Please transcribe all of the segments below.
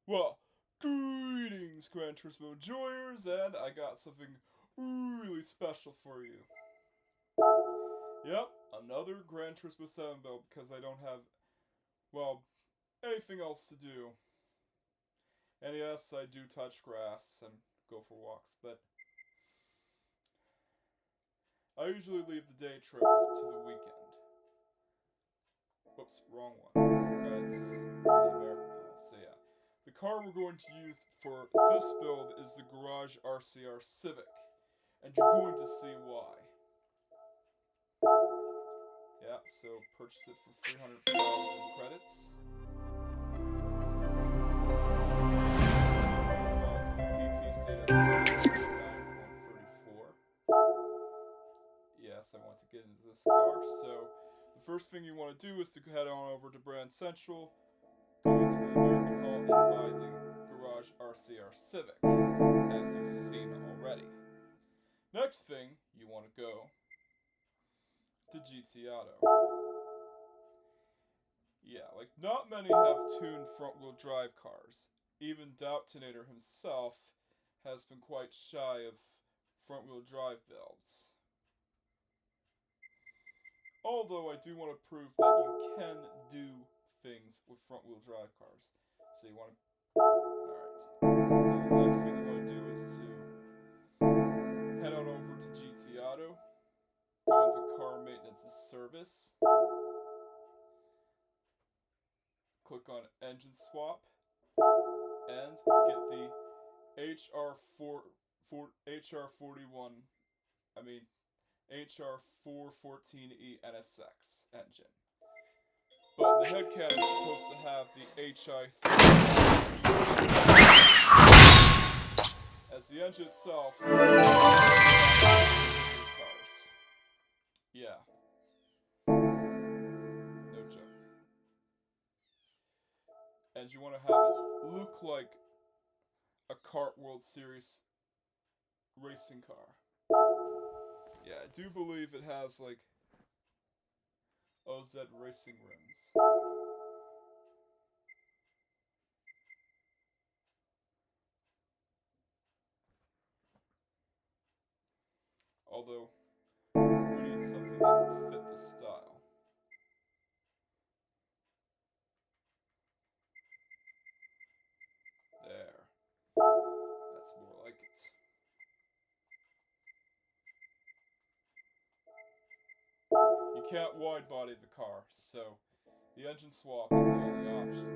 Well, greetings, Gran Turismo enjoyers, and I got something really special for you. Yep, another Gran Turismo 7 build because I don't have, well, anything else to do. And yes, I do touch grass and go for walks, but I usually leave the day trips to the weekend. Whoops, wrong one. That's the American model, so yeah. The car we're going to use for this build is the Garage RCR Civic, and you're going to see why. Yeah, so purchase it for 300,000 credits. PP status is 9.34. Yes, I want to get into this car, so the first thing you want to do is to head on over to Brand Central, go into the American Hall, and buy the Garage RCR Civic, as you've seen already. Next thing, you want to go to GT Auto. Yeah, like not many have tuned front-wheel drive cars. Even Doubtinator himself has been quite shy of front-wheel drive builds. Although I do want to prove that you can do things with front-wheel drive cars. So you want to... Alright. So the next thing you want to do is to head on over to GT Auto, go into Car Maintenance and Service, click on Engine Swap, and get the HR-41E NSX engine. But the Headcanon is supposed to have the HI-41E, as the engine itself cars. Yeah. No joke. And you want to have it look like a CART World Series racing car. Yeah, I do believe it has like OZ racing rims. Although, we need something that would fit the style. There. That's more like it. You can't wide body the car, so the engine swap is the only option.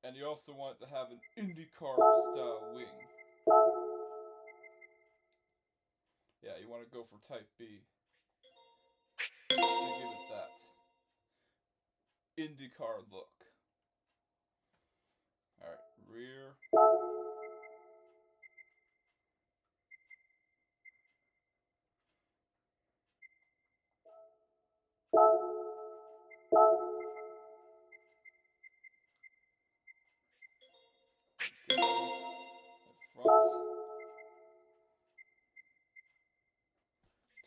And you also want to have an IndyCar style wing. Yeah, you want to go for Type B. To give it that IndyCar look. Alright, rear. Front.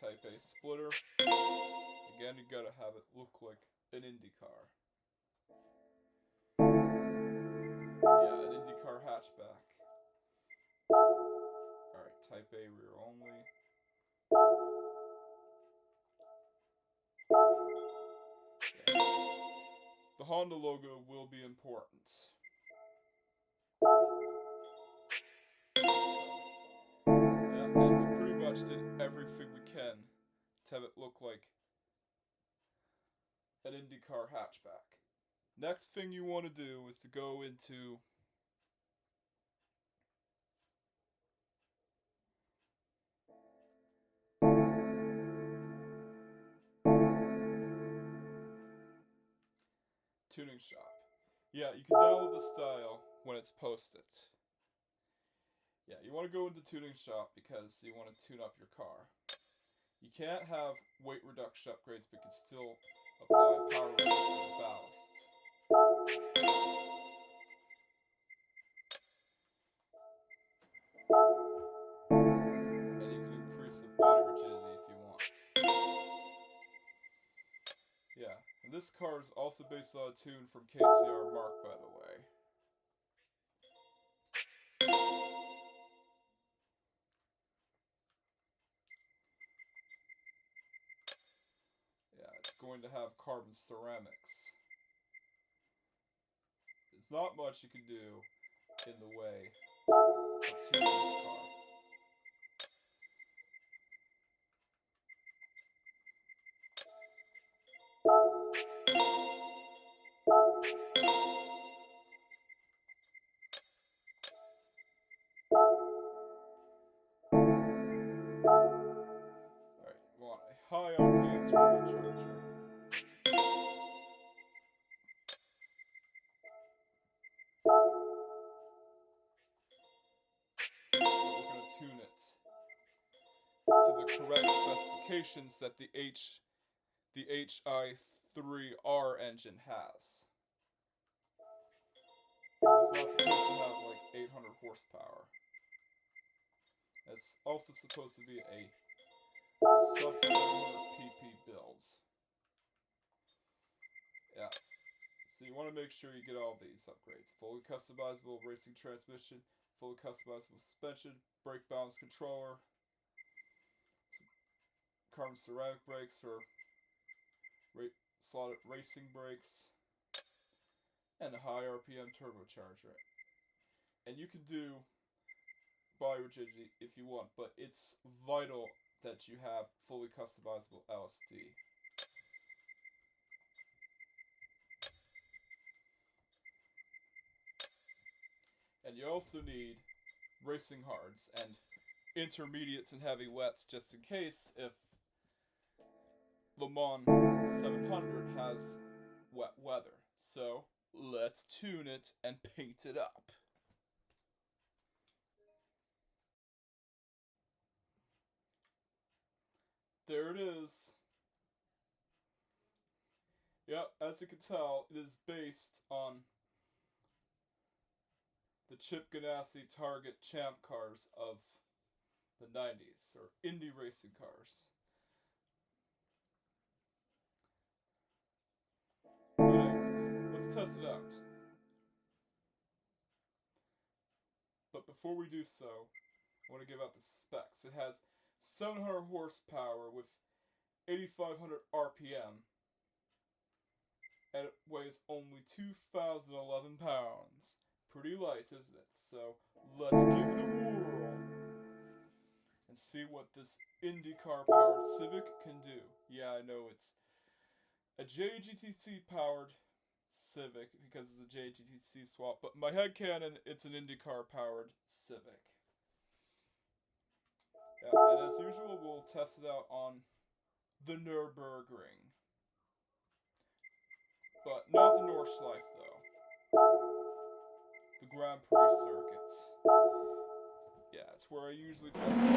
Type A splitter. Again, you gotta have it look like an IndyCar. Yeah, an IndyCar hatchback. Alright, Type A rear only. Yeah. The Honda logo will be important. Yeah, and we pretty much did everything we can to have it look like an IndyCar hatchback. Next thing you want to do is to go into Tuning Shop. Yeah, you can download the style when it's posted. Yeah, you want to go into Tuning Shop because you want to tune up your car. You can't have weight reduction upgrades, but you can still apply power and ballast. body rigidity if you want. Yeah, and this car is also based on a tune from KCR Mark, by the way. Yeah, it's going to have carbon ceramics. There's not much you can do in the way of tuning this car. Alright, you want a high RPM turbocharger. We're going to tune it to the correct specifications that the HI3R engine has. Because it's not supposed to have like 800 horsepower. It's also supposed to be a sub 700 pp build. Yeah. So you want to make sure you get all these upgrades. Fully customizable racing transmission, fully customizable suspension, brake balance controller, carbon ceramic brakes or slotted racing brakes, and a high RPM turbocharger. And you can do body rigidity if you want, but it's vital that you have fully customizable LSD. And you also need racing hards and intermediates and heavy wets just in case if Le Mans 700 has wet weather. So let's tune it and paint it up. There it is. Yep, as you can tell, it is based on the Chip Ganassi Target Champ cars of the 90s, or Indy racing cars. But anyways, let's test it out. But before we do so, I want to give out the specs. It has 700 horsepower with 8,500 RPM, and it weighs only 2,011 pounds. Pretty light, isn't it? So let's give it a whirl and see what this IndyCar powered Civic can do. Yeah, I know it's a JGTC powered Civic because it's a JGTC swap, but my Headcanon, it's an IndyCar powered Civic. Yeah, and as usual, we'll test it out on the Nürburgring. But not the Nordschleife, though. The Grand Prix circuits. Yeah, it's where I usually test my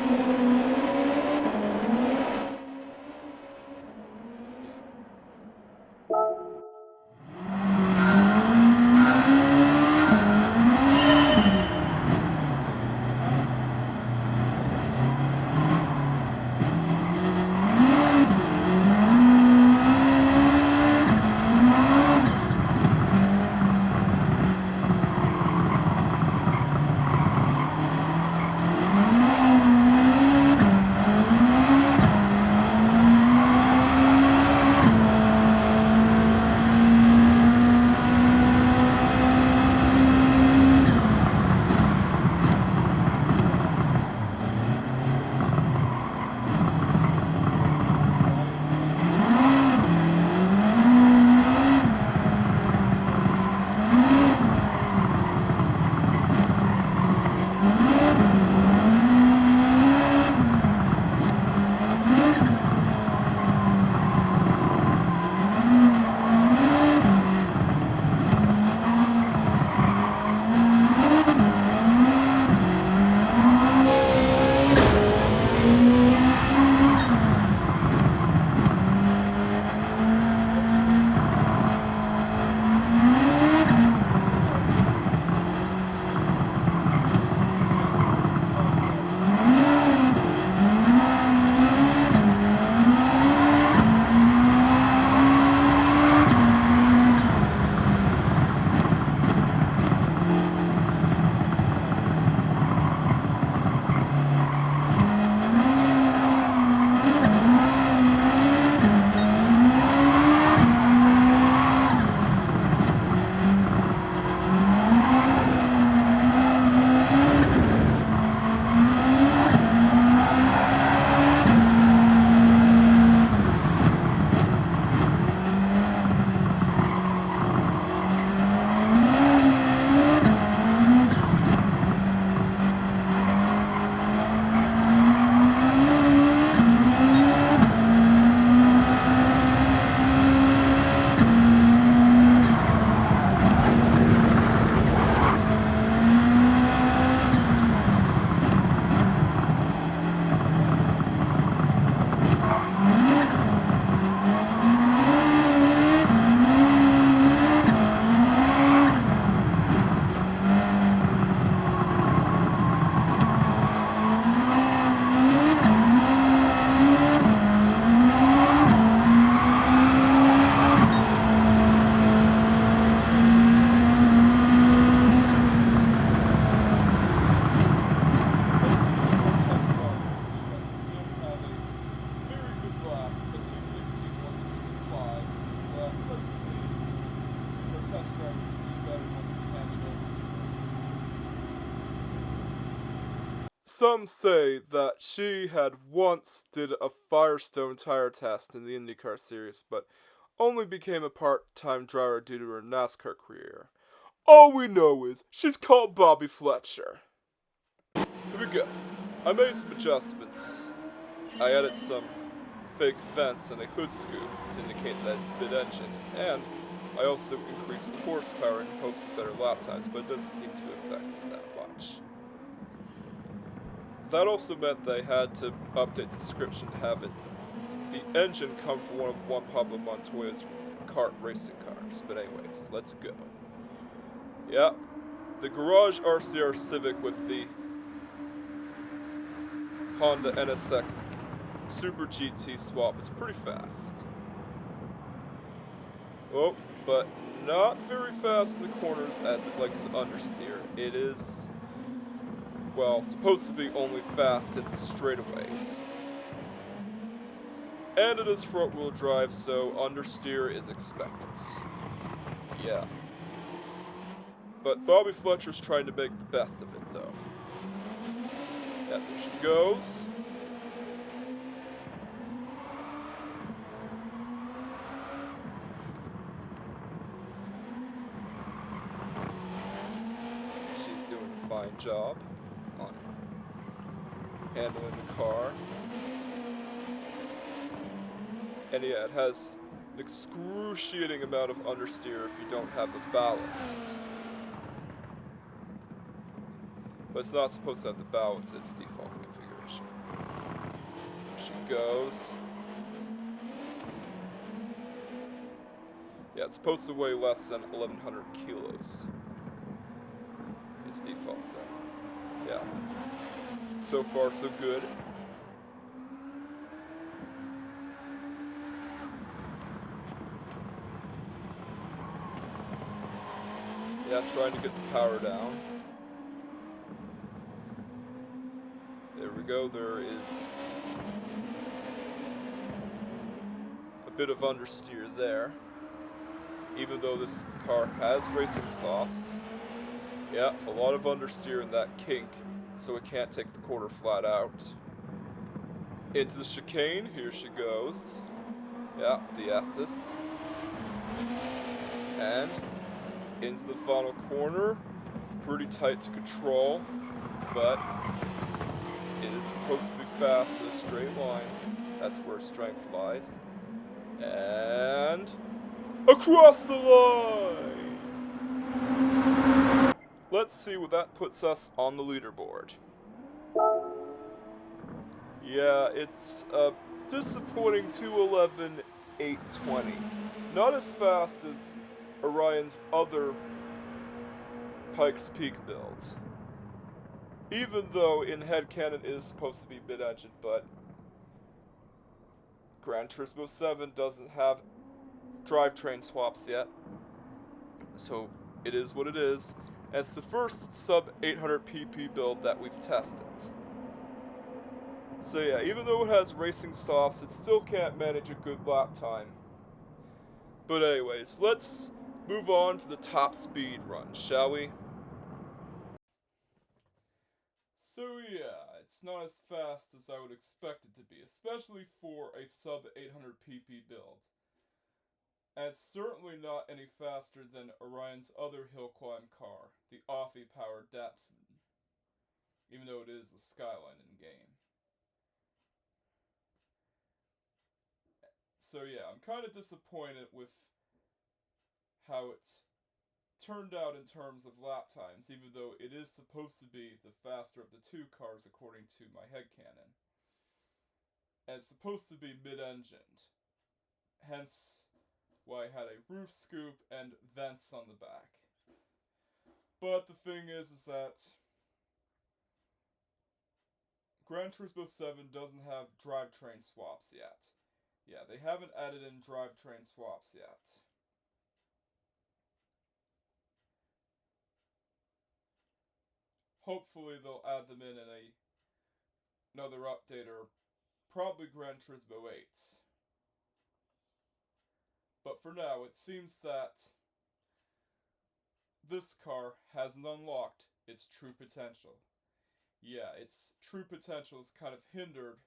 Some say that she had once did a Firestone tire test in the IndyCar series, but only became a part-time driver due to her NASCAR career. All we know is she's called Bobby Fletcher. Here we go. I made some adjustments. I added some fake vents and a hood scoop to indicate that it's mid-engine, and I also increased the horsepower in hopes of better lap times, but it doesn't seem to affect it that much. That also meant they had to update the description to have the engine come from one of Juan Pablo Montoya's kart racing cars. But anyways, let's go. Yeah, the garage RCR Civic with the Honda NSX Super GT swap is pretty fast. Oh, but not very fast in the corners as it likes to understeer. It is, well, supposed to be only fast in the straightaways. And it is front-wheel drive, so understeer is expected. Yeah. But Bobby Fletcher's trying to make the best of it, though. Yeah, there she goes. She's doing a fine job on handling the car. And yeah, it has an excruciating amount of understeer if you don't have the ballast. But it's not supposed to have the ballast in its default configuration. There she goes. Yeah, it's supposed to weigh less than 1,100 kilos. Its default set. Yeah. So far, so good. Yeah, trying to get the power down. There we go, there is a bit of understeer there. Even though this car has racing softs. Yeah, a lot of understeer in that kink, so it can't take the quarter flat out. Into the chicane, here she goes. Yeah, the Estes. And into the final corner. Pretty tight to control, but it is supposed to be fast in a straight line. That's where strength lies. And across the line! Let's see what that puts us on the leaderboard. Yeah, it's a disappointing 2:11.820. Not as fast as Orion's other Pikes Peak builds. Even though in Headcanon it is supposed to be mid-engine, but Gran Turismo 7 doesn't have drivetrain swaps yet. So it is what it is. And it's the first sub 800 pp build that we've tested. So yeah, even though it has racing softs, it still can't manage a good lap time. But anyways, let's move on to the top speed run, shall we? So yeah, it's not as fast as I would expect it to be, especially for a sub 800 pp build. And it's certainly not any faster than Orion's other hill climb car, the Offie-powered Datsun, even though it is a Skyline in-game. So yeah, I'm kind of disappointed with how it turned out in terms of lap times, even though it is supposed to be the faster of the two cars according to my headcanon. And it's supposed to be mid-engined, hence why I had a roof scoop and vents on the back. But the thing is that Gran Turismo 7 doesn't have drivetrain swaps yet. Yeah, they haven't added in drivetrain swaps yet. Hopefully they'll add them in another update, or probably Gran Turismo 8. But for now, it seems that this car hasn't unlocked its true potential. yeah, its true potential is kind of hindered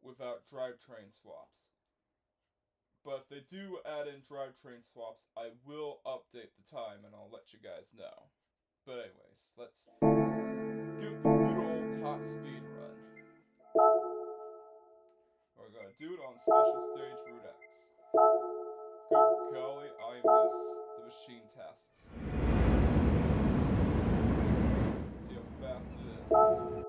without drivetrain swaps. But if they do add in drivetrain swaps, I will update the time and I'll let you guys know. But anyways, let's give it the good old top speed run. We're gonna do it on Special Stage Route X. Good golly, I miss the machine tests. See how fast it is.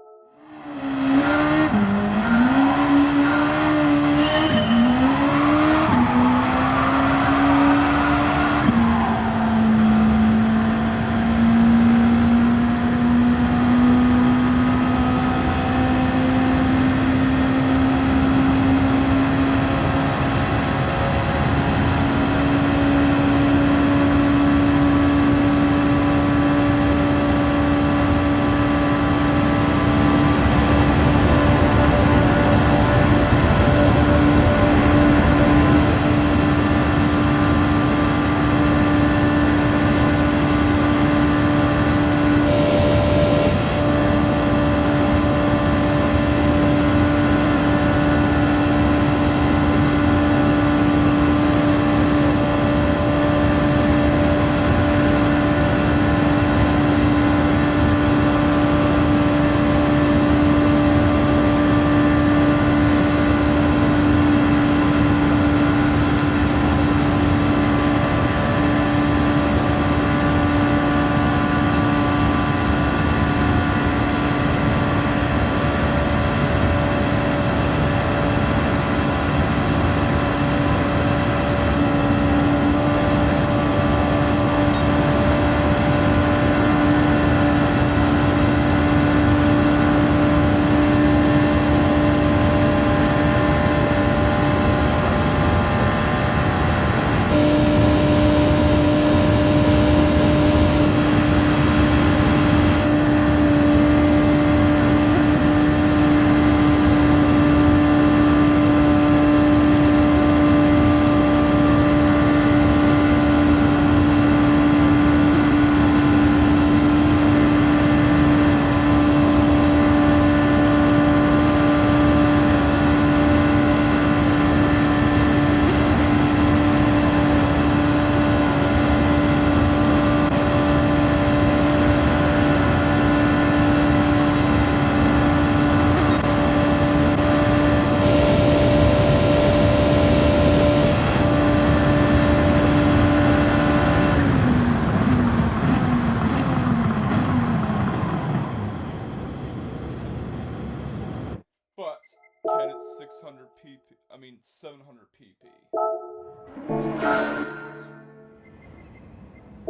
But can it 600 pp? I mean 700 pp.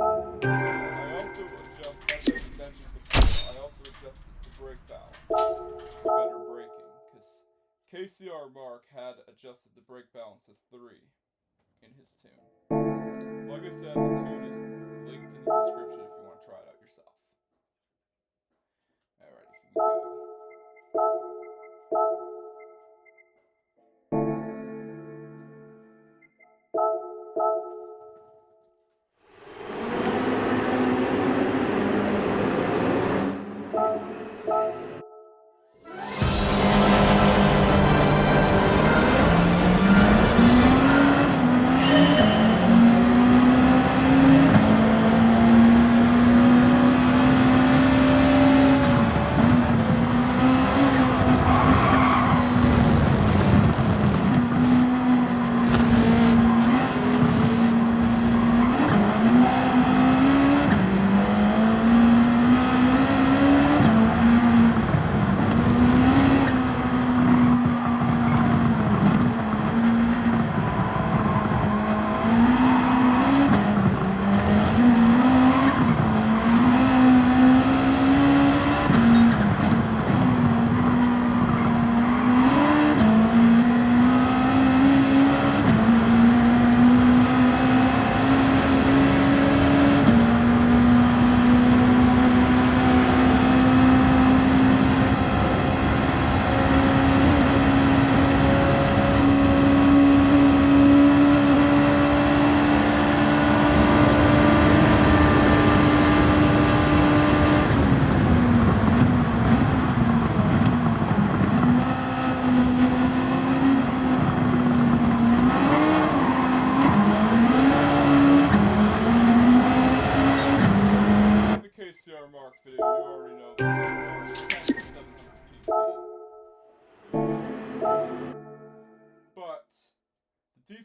I also adjusted, as I mentioned before, I also adjusted the brake balance for better braking, because KCR Mark had adjusted the brake balance to 3 in his tune. Like I said, the tune is linked in the description if you want to try it out yourself. Alright, here we go.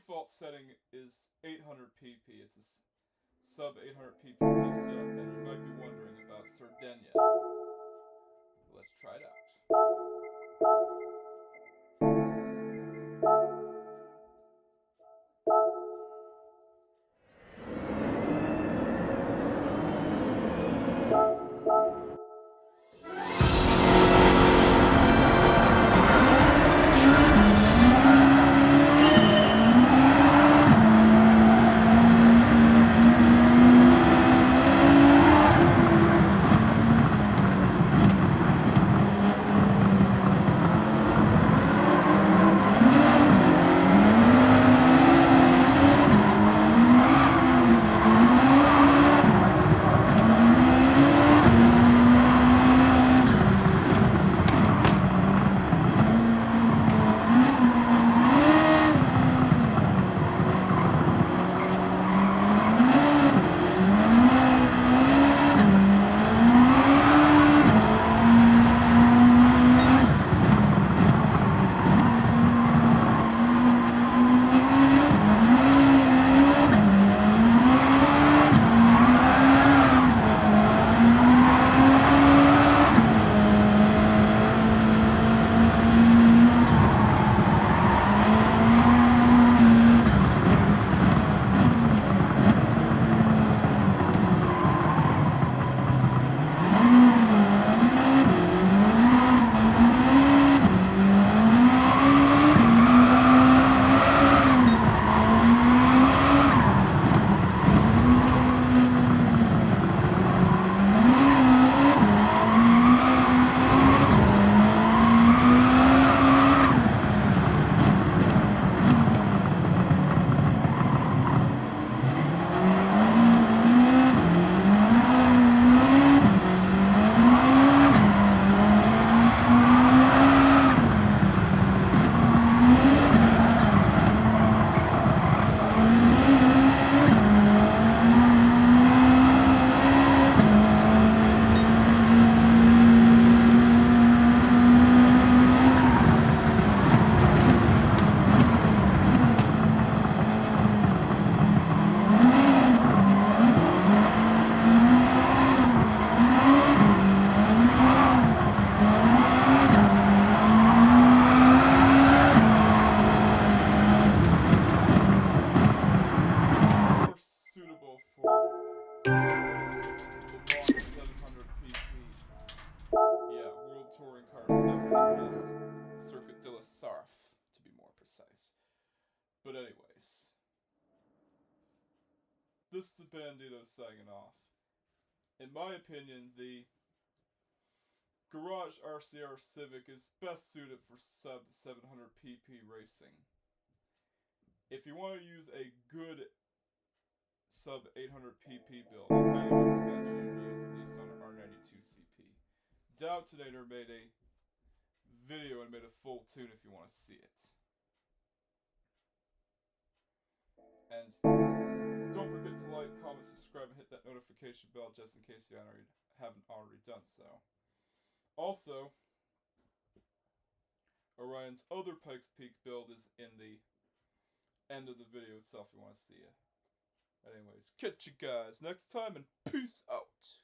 default setting is 800 pp. It's a sub 800 pp sub, and you might be wondering about Sardinia. Let's try it out. But anyways, this is the Bandito signing off. In my opinion, the Garage RCR Civic is best suited for sub 700 pp racing. If you want to use a good sub 800 pp build, I highly recommend you use the Nissan R92CP. Doubtinator made a video and made a full tune if you want to see it. And don't forget to like, comment, subscribe, and hit that notification bell just in case you haven't already done so. Also, Orion's other Pikes Peak build is in the end of the video itself if you want to see it. Anyways, catch you guys next time and peace out!